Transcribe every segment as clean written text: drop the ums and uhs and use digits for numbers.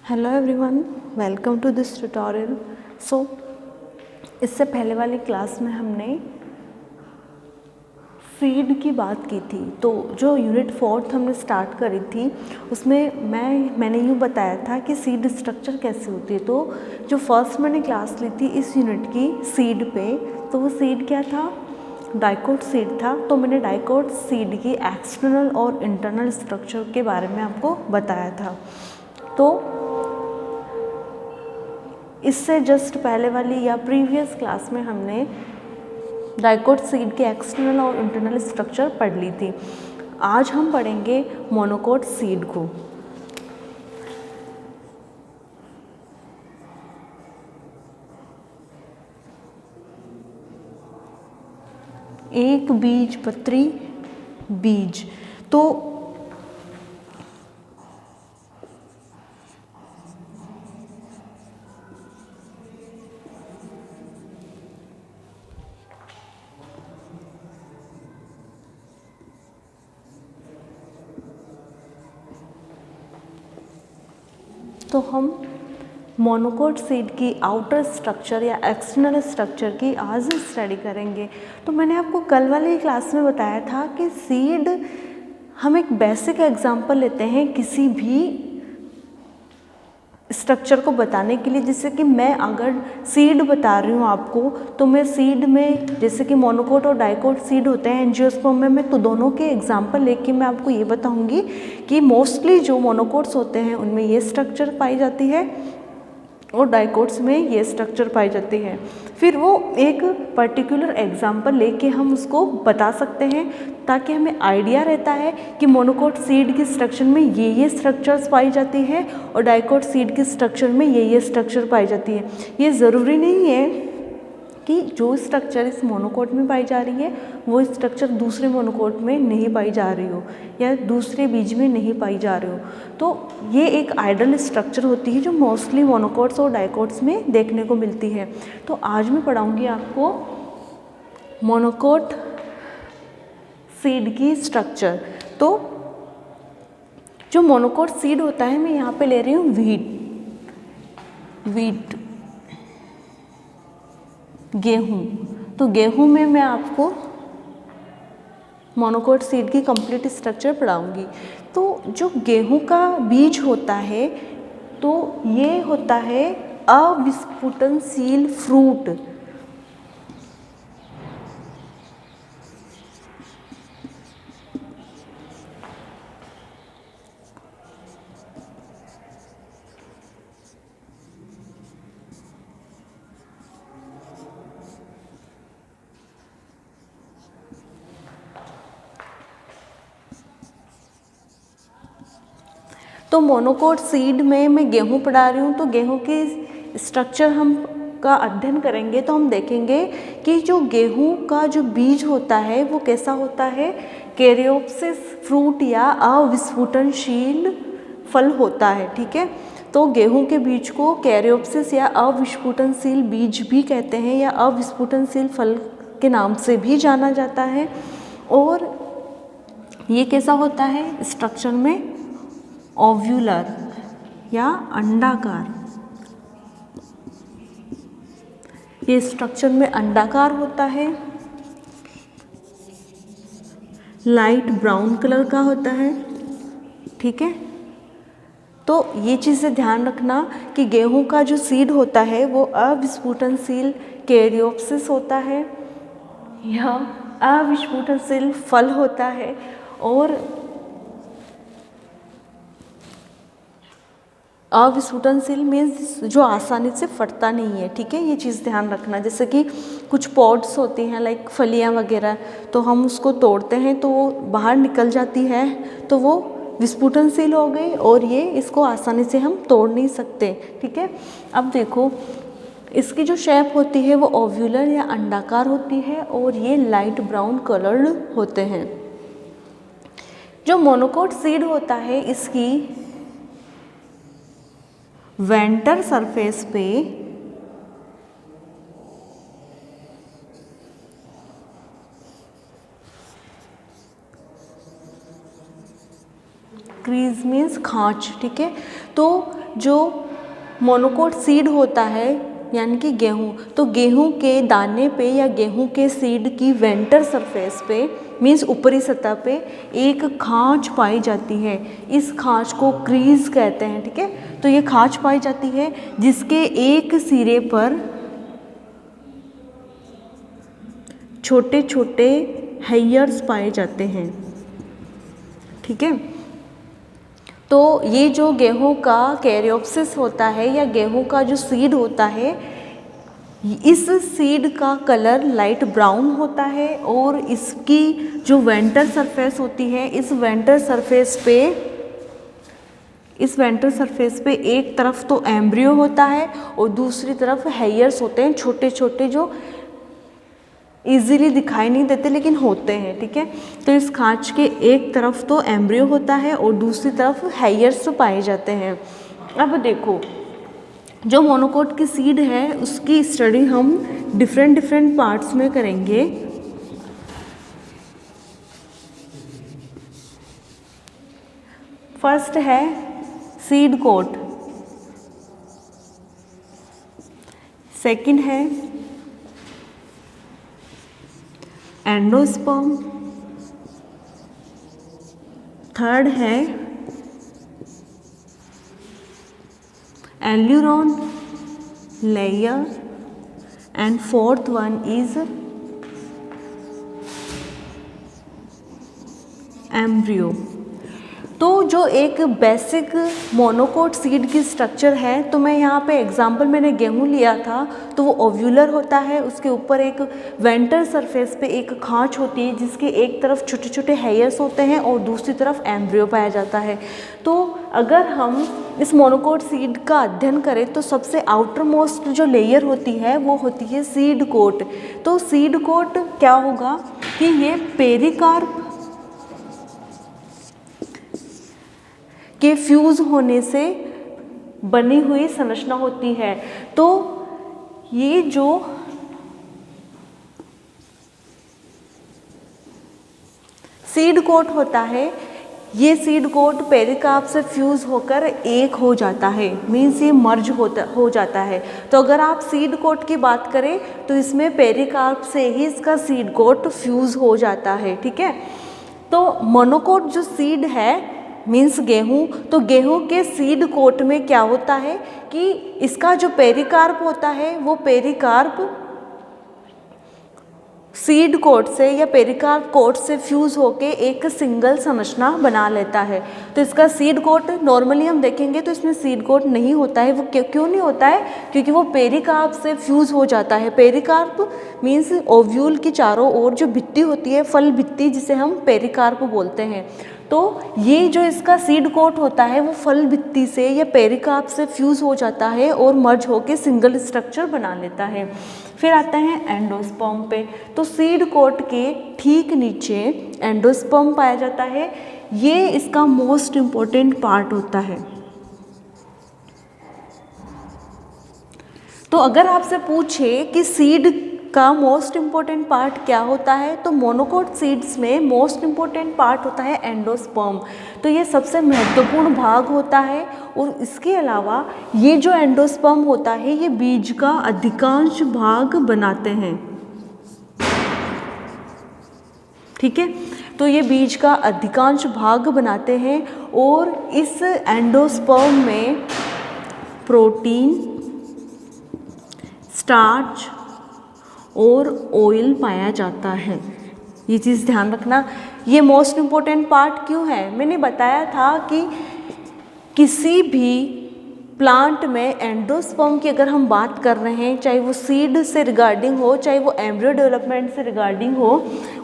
Hello everyone, welcome to this tutorial. इससे पहले वाली क्लास में हमने सीड की बात की थी। तो जो यूनिट 4 हमने स्टार्ट करी थी उसमें मैंने यूँ बताया था कि सीड स्ट्रक्चर कैसे होती है। तो जो फर्स्ट मैंने क्लास ली थी इस यूनिट की सीड पे, तो वो सीड क्या था, डाइकोट सीड था। तो मैंने डाइकोट सीड की एक्सटर्नल और इंटरनल स्ट्रक्चर के बारे में आपको बताया था। तो इससे जस्ट पहले वाली या प्रीवियस क्लास में हमने डाइकोट सीड के एक्सटर्नल और इंटरनल स्ट्रक्चर पढ़ ली थी। आज हम पढ़ेंगे मोनोकोट सीड को। एक बीजपत्री बीज, तो हम मोनोकोट सीड की आउटर स्ट्रक्चर या एक्सटर्नल स्ट्रक्चर की आज स्टडी करेंगे। तो मैंने आपको कल वाली क्लास में बताया था कि सीड, हम एक बेसिक एग्जांपल लेते हैं किसी भी स्ट्रक्चर को बताने के लिए। जैसे कि मैं अगर सीड बता रही हूँ आपको, तो मैं सीड में जैसे कि मोनोकोट और डाइकोट सीड होते हैं एंजियोस्पर्म में, मैं तो दोनों के एग्जांपल लेके मैं आपको ये बताऊंगी कि मोस्टली जो मोनोकोट्स होते हैं उनमें ये स्ट्रक्चर पाई जाती है और डाइकोट्स में ये स्ट्रक्चर पाई जाती है। फिर वो एक पर्टिकुलर एग्जांपल लेके हम उसको बता सकते हैं ताकि हमें आइडिया रहता है कि मोनोकोट सीड की स्ट्रक्चर में ये स्ट्रक्चर्स पाई जाती है और डाइकोट सीड की स्ट्रक्चर में ये स्ट्रक्चर पाई जाती है। ये ज़रूरी नहीं है कि जो स्ट्रक्चर इस मोनोकोट में पाई जा रही है वो स्ट्रक्चर दूसरे मोनोकोट में नहीं पाई जा रही हो या दूसरे बीज में नहीं पाई जा रही हो। तो ये एक आइडल स्ट्रक्चर होती है जो मोस्टली मोनोकोट्स और डाइकोट्स में देखने को मिलती है। तो आज मैं पढ़ाऊंगी आपको मोनोकोट सीड की स्ट्रक्चर। तो जो मोनोकोट सीड होता है, मैं यहाँ पे ले रही हूँ वीट गेहूँ। तो गेहूँ में मैं आपको मोनोकोट सीड की कंप्लीट स्ट्रक्चर पढ़ाऊंगी। तो जो गेहूँ का बीज होता है तो ये होता है अविस्फुटनशील फ्रूट। तो मोनोकोट सीड में मैं गेहूँ पढ़ा रही हूँ। तो गेहूँ की स्ट्रक्चर हम का अध्ययन करेंगे तो हम देखेंगे कि जो गेहूँ का जो बीज होता है वो कैसा होता है, कैरियोप्सिस फ्रूट या अविस्फुटनशील फल होता है। ठीक है, तो गेहूँ के बीज को कैरियोप्सिस या अविस्फुटनशील बीज भी कहते हैं या अविस्फुटनशील फल के नाम से भी जाना जाता है। और ये कैसा होता है स्ट्रक्चर में, ओव्यूलर या अंडाकार। ये स्ट्रक्चर में अंडाकार होता है, लाइट ब्राउन कलर का होता है। ठीक है, तो ये चीज़ें ध्यान रखना कि गेहूं का जो सीड होता है वो अविस्फुटनशील कैरियोप्सिस होता है या अविस्फुटनशील फल होता है। और अविस्फुटनशील मीन्स जो आसानी से फटता नहीं है। ठीक है, ये चीज़ ध्यान रखना। जैसे कि कुछ पॉड्स होती हैं लाइक फलियां वगैरह, तो हम उसको तोड़ते हैं तो वो बाहर निकल जाती है तो वो विस्फुटनशील हो गई और ये इसको आसानी से हम तोड़ नहीं सकते। ठीक है, अब देखो इसकी जो शेप होती है वो ओव्यूलर या अंडाकार होती है और ये लाइट ब्राउन कलर्ड होते हैं। जो मोनोकोट सीड होता है इसकी वेंटर सरफेस पे क्रीज मीन्स खांच। ठीक है, तो जो मोनोकोट सीड होता है यानी कि गेहूँ, तो गेहूँ के दाने पे या गेहूँ के सीड की वेंटर सरफेस पे मीन्स ऊपरी सतह पे एक खांच पाई जाती है। इस खांच को क्रीज कहते हैं, ठीक है। तो ये खांच पाई जाती है जिसके एक सिरे पर छोटे छोटे हेयर्स पाए जाते हैं, ठीक है। तो ये जो गेहूं का कैरियोप्सिस होता है या गेहूं का जो सीड होता है, इस सीड का कलर लाइट ब्राउन होता है और इसकी जो वेंटर सरफेस होती है, इस वेंटर सरफेस पे एक तरफ तो एम्ब्रियो होता है और दूसरी तरफ हेयर्स होते हैं, छोटे छोटे जो इजीली दिखाई नहीं देते लेकिन होते हैं, ठीक है। तो इस खांच के एक तरफ तो एम्ब्रियो होता है और दूसरी तरफ हेयर्स पाए जाते हैं। अब देखो, जो मोनोकोट की सीड है उसकी स्टडी हम डिफरेंट पार्ट्स में करेंगे। फर्स्ट है सीड कोट, सेकंड है एंडोस्पर्म, थर्ड है aleurone layer and fourth one is embryo. तो जो एक बेसिक मोनोकोट सीड की स्ट्रक्चर है, तो मैं यहाँ पे एग्जांपल मैंने गेहूँ लिया था, तो वो ओव्यूलर होता है, उसके ऊपर एक वेंटर सरफेस पे एक खांच होती है जिसके एक तरफ छोटे छोटे हेयर्स होते हैं और दूसरी तरफ एम्ब्रियो पाया जाता है। तो अगर हम इस मोनोकोट सीड का अध्ययन करें तो सबसे आउटर मोस्ट जो लेयर होती है वो होती है सीड कोट। तो सीड कोट क्या होगा कि ये पेरिकार्प के फ्यूज होने से बनी हुई संरचना होती है। तो ये जो सीड कोट होता है, ये सीड कोट पेरिकार्प से फ्यूज होकर एक हो जाता है, मीन्स ये मर्ज हो जाता है। तो अगर आप सीड कोट की बात करें तो इसमें पेरिकार्प से ही इसका सीड कोट फ्यूज हो जाता है, ठीक है। तो मोनोकोट जो सीड है मीन्स गेहूँ, तो गेहूँ के सीड कोट में क्या होता है कि इसका जो पेरिकार्प होता है वो पेरिकार्प सीड कोट से या पेरिकार्प कोट से फ्यूज होके एक सिंगल संरचना बना लेता है। तो इसका सीड कोट नॉर्मली हम देखेंगे तो इसमें सीड कोट नहीं होता है। वो क्यों नहीं होता है? क्योंकि वो पेरिकार्प से फ्यूज हो जाता है। पेरिकार्प मीन्स ओव्यूल की चारों ओर जो भित्ति होती है, फल भित्ति, जिसे हम पेरिकार्प बोलते हैं। तो ये जो इसका सीड कोट होता है वो फल भित्ति से या पेरिकार्प से फ्यूज हो जाता है और मर्ज होकर सिंगल स्ट्रक्चर बना लेता है। फिर आता है एंडोस्पर्म पे। तो सीड कोट के ठीक नीचे एंडोस्पर्म पाया जाता है। ये इसका मोस्ट इम्पोर्टेंट पार्ट होता है। तो अगर आपसे पूछे कि सीड का मोस्ट इम्पोर्टेंट पार्ट क्या होता है, तो मोनोकोट सीड्स में मोस्ट इम्पोर्टेंट पार्ट होता है एंडोस्पर्म। तो ये सबसे महत्वपूर्ण भाग होता है। और इसके अलावा ये जो एंडोस्पर्म होता है ये बीज का अधिकांश भाग बनाते हैं, ठीक है। तो ये बीज का अधिकांश भाग बनाते हैं और इस एंडोस्पर्म में प्रोटीन, स्टार्च और ऑयल पाया जाता है। ये चीज़ ध्यान रखना। ये मोस्ट इम्पोर्टेंट पार्ट क्यों है? मैंने बताया था कि किसी भी प्लांट में एंडोस्पर्म की अगर हम बात कर रहे हैं, चाहे वो सीड से रिगार्डिंग हो, चाहे वो एम्ब्रियो डेवलपमेंट से रिगार्डिंग हो,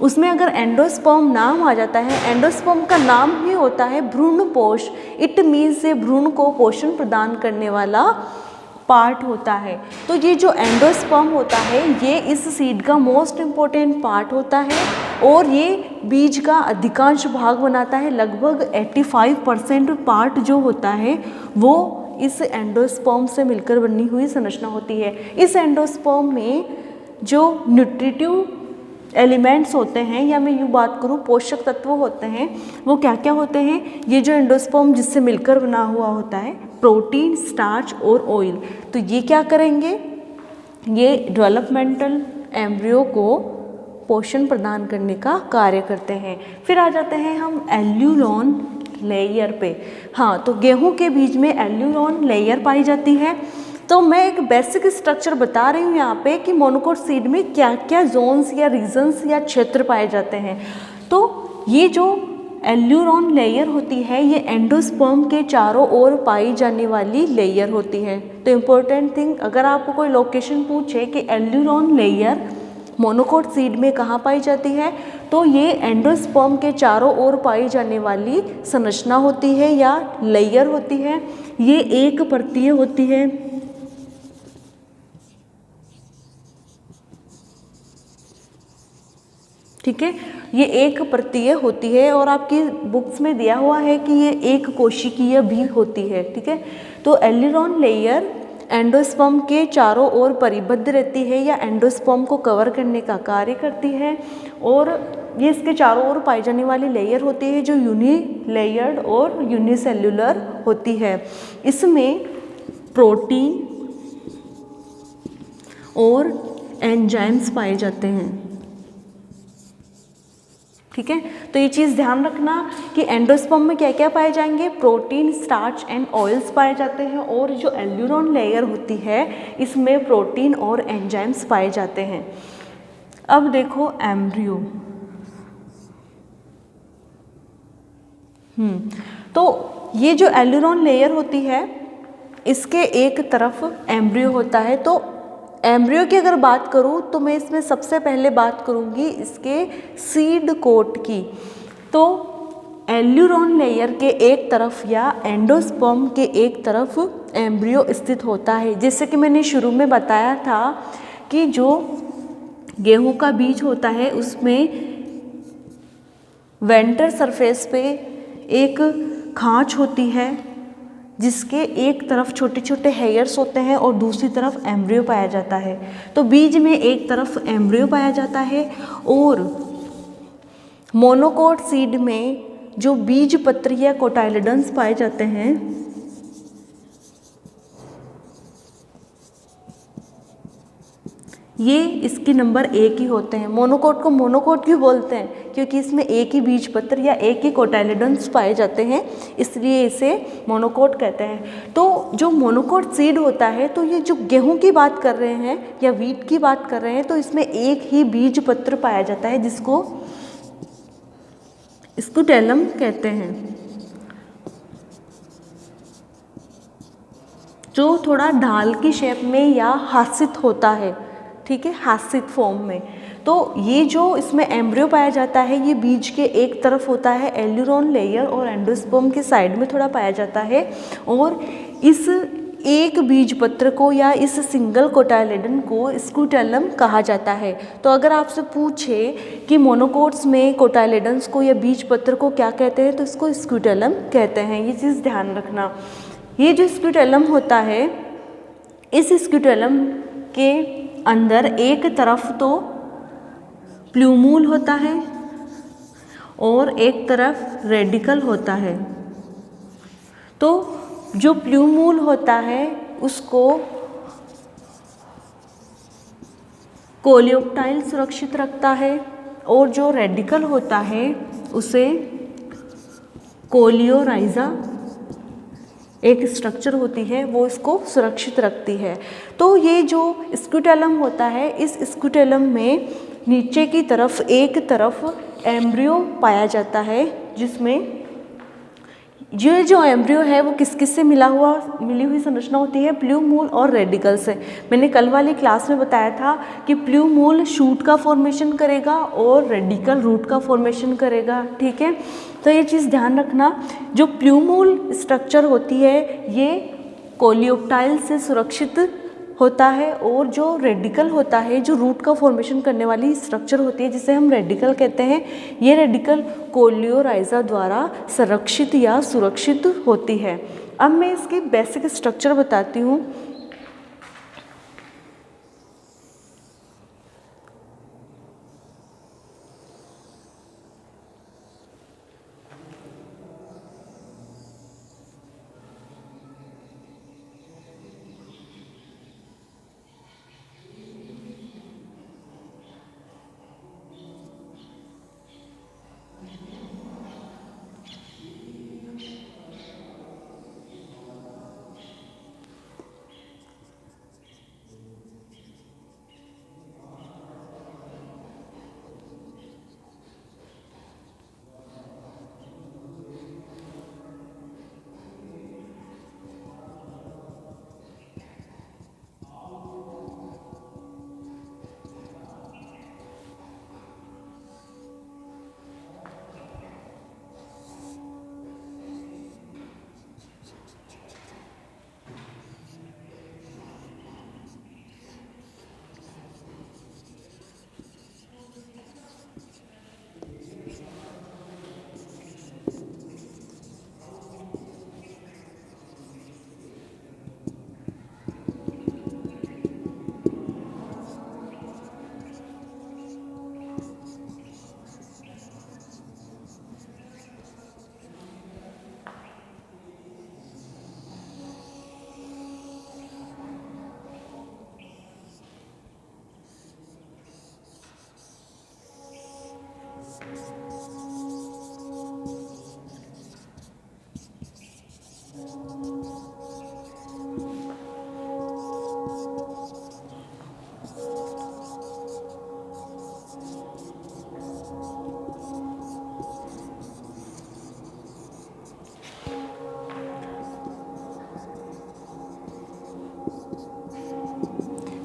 उसमें अगर एंडोस्पर्म नाम आ जाता है, एंडोस्पर्म का नाम ही होता है भ्रूणपोष। इट मीन्स ये भ्रूण को पोषण प्रदान करने वाला पार्ट होता है। तो ये जो एंडोस्पर्म होता है ये इस सीड का मोस्ट इम्पोर्टेंट पार्ट होता है और ये बीज का अधिकांश भाग बनाता है। लगभग 85% पार्ट जो होता है वो इस एंडोस्पर्म से मिलकर बनी हुई संरचना होती है। इस एंडोस्पर्म में जो न्यूट्रिटिव एलिमेंट्स होते हैं, या मैं यूँ बात करूँ पोषक तत्व होते हैं, वो क्या क्या होते हैं? ये जो एंडोस्पर्म जिससे मिलकर बना हुआ होता है, प्रोटीन, स्टार्च और ऑयल। तो ये क्या करेंगे, ये डेवलपमेंटल एम्ब्रियो को पोषण प्रदान करने का कार्य करते हैं। फिर आ जाते हैं हम एल्यूरोन लेयर पे। हाँ, तो गेहूं के बीज में एल्यूरोन लेयर पाई जाती है। तो मैं एक बेसिक स्ट्रक्चर बता रही हूँ यहाँ पे कि मोनोकोट सीड में क्या क्या जोन्स या रीजन्स या क्षेत्र पाए जाते हैं। तो ये जो एल्यूरोन लेयर होती है ये एंडोस्पर्म के चारों ओर पाई जाने वाली लेयर होती है। तो इम्पोर्टेंट थिंग, अगर आपको कोई लोकेशन पूछे कि एल्यूरोन लेयर मोनोकोट सीड में कहाँ पाई जाती है, तो ये एंडोस्पर्म के चारों ओर पाई जाने वाली संरचना होती है या लेयर होती है। ये एक परतीय होती है। ठीक है, ये एक परतीय होती है और आपकी बुक्स में दिया हुआ है कि ये एक कोशिकीय भी होती है। ठीक है, तो एल्यूरोन लेयर एंडोस्पर्म के चारों ओर परिबद्ध रहती है या एंडोस्पर्म को कवर करने का कार्य करती है, और ये इसके चारों ओर पाई जाने वाली लेयर होती है जो यूनी लेयर्ड और यूनिसेल्युलर होती है। इसमें प्रोटीन और एंजाइम्स पाए जाते हैं। ठीक है, तो ये चीज़ ध्यान रखना कि एंडोस्पर्म में क्या क्या पाए जाएंगे, प्रोटीन, स्टार्च एंड ऑयल्स पाए जाते हैं, और जो एल्यूरोन लेयर होती है इसमें प्रोटीन और एंजाइम्स पाए जाते हैं। अब देखो एम्ब्रियो। तो ये जो एल्यूरोन लेयर होती है इसके एक तरफ एम्ब्रियो होता है। तो एम्ब्रियो की अगर बात करूँ तो मैं इसमें सबसे पहले बात करूँगी इसके सीड कोट की। तो एल्यूरोन लेयर के एक तरफ या एंडोस्पर्म के एक तरफ एम्ब्रियो स्थित होता है। जैसे कि मैंने शुरू में बताया था कि जो गेहूं का बीज होता है उसमें वेंटर सरफेस पे एक खांच होती है जिसके एक तरफ छोटे छोटे हेयर्स होते हैं और दूसरी तरफ एम्ब्रियो पाया जाता है। तो बीज में एक तरफ एम्ब्रियो पाया जाता है, और मोनोकोट सीड में जो बीज पत्र या कोटाइलिडन्स पाए जाते हैं ये इसकी नंबर एक ही होते हैं। मोनोकोट को मोनोकोट क्यों बोलते हैं, क्योंकि इसमें एक ही बीज पत्र या एक ही कोटाइलिडन्स पाए जाते हैं, इसलिए इसे मोनोकोट कहते हैं। तो जो मोनोकोट सीड होता है, तो ये जो गेहूं की बात कर रहे हैं या वीट की बात कर रहे हैं, तो इसमें एक ही बीज पत्र पाया जाता है जिसको स्कूटेलम कहते हैं, जो थोड़ा ढाल की शेप में या हासित होता है। ठीक है, हासित फॉर्म में। तो ये जो इसमें एम्ब्रियो पाया जाता है ये बीज के एक तरफ होता है एल्यूरोन लेयर, और एंडोस्पर्म के साइड में थोड़ा पाया जाता है, और इस एक बीज पत्र को या इस सिंगल कोटाइलिडन को स्कूटेलम कहा जाता है। तो अगर आपसे पूछे कि मोनोकोट्स में कोटाइलिडन्स को या बीज पत्र को क्या कहते हैं, तो इसको स्कूटेलम कहते हैं। ये चीज़ ध्यान रखना। ये जो स्कूटेलम होता है, इस स्कूटेलम के अंदर एक तरफ तो प्लूमूल होता है और एक तरफ रेडिकल होता है। तो जो प्लूमूल होता है उसको कोलियोप्टाइल सुरक्षित रखता है, और जो रेडिकल होता है उसे कोलियोराइजा एक स्ट्रक्चर होती है वो इसको सुरक्षित रखती है। तो ये जो स्कूटेलम होता है, इस स्कूटेलम में नीचे की तरफ एक तरफ एम्ब्रियो पाया जाता है, जिसमें ये जो एम्ब्रियो है वो किस किस से मिली हुई संरचना होती है, प्लूमूल और रेडिकल से। मैंने कल वाली क्लास में बताया था कि प्लूमूल शूट का फॉर्मेशन करेगा और रेडिकल रूट का फॉर्मेशन करेगा। ठीक है, तो ये चीज़ ध्यान रखना। जो प्लूमूल स्ट्रक्चर होती है ये कोलियोप्टाइल से सुरक्षित होता है, और जो रेडिकल होता है, जो रूट का फॉर्मेशन करने वाली स्ट्रक्चर होती है जिसे हम रेडिकल कहते हैं, ये रेडिकल कोलियोराइजा द्वारा संरक्षित या सुरक्षित होती है। अब मैं इसकी बेसिक स्ट्रक्चर बताती हूँ।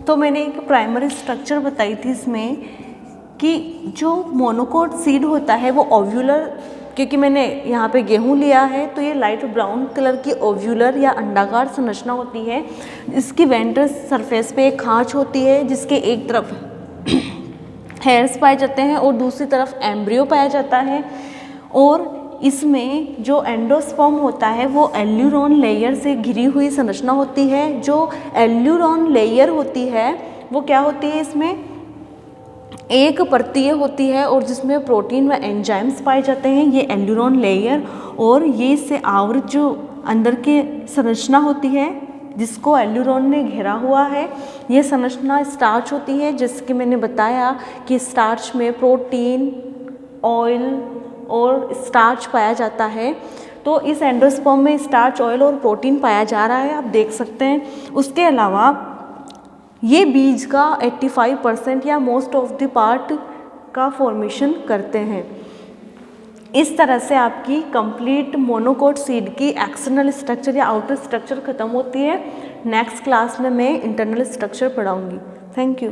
तो मैंने एक प्राइमरी स्ट्रक्चर बताई थी इसमें कि जो मोनोकोट सीड होता है वो ओव्यूलर, क्योंकि मैंने यहाँ पे गेहूँ लिया है तो ये लाइट ब्राउन कलर की ओव्यूलर या अंडाकार संरचना होती है। इसकी वेंट्रल सरफेस पे एक खांच होती है जिसके एक तरफ हेयर्स पाए जाते हैं और दूसरी तरफ एम्ब्रियो पाया जाता है। और इसमें जो एंडोस्पर्म होता है वो एल्यूरोन लेयर से घिरी हुई संरचना होती है। जो एल्यूरोन लेयर होती है वो क्या होती है, इसमें एक परतीय होती है और जिसमें प्रोटीन व एंजाइम्स पाए जाते हैं, ये एल्यूरोन लेयर। और ये इससे आवृत जो अंदर की संरचना होती है जिसको एल्यूरोन ने घेरा हुआ है, ये संरचना स्टार्च होती है। जैसे कि मैंने बताया कि स्टार्च में प्रोटीन, ऑयल और स्टार्च पाया जाता है। तो इस एंडोस्पर्म में स्टार्च, ऑयल और प्रोटीन पाया जा रहा है, आप देख सकते हैं। उसके अलावा ये बीज का 85% या मोस्ट ऑफ द पार्ट का फॉर्मेशन करते हैं। इस तरह से आपकी कंप्लीट मोनोकोट सीड की एक्सटर्नल स्ट्रक्चर या आउटर स्ट्रक्चर खत्म होती है। नेक्स्ट क्लास में मैं इंटरनल स्ट्रक्चर पढ़ाऊंगी। Thank you.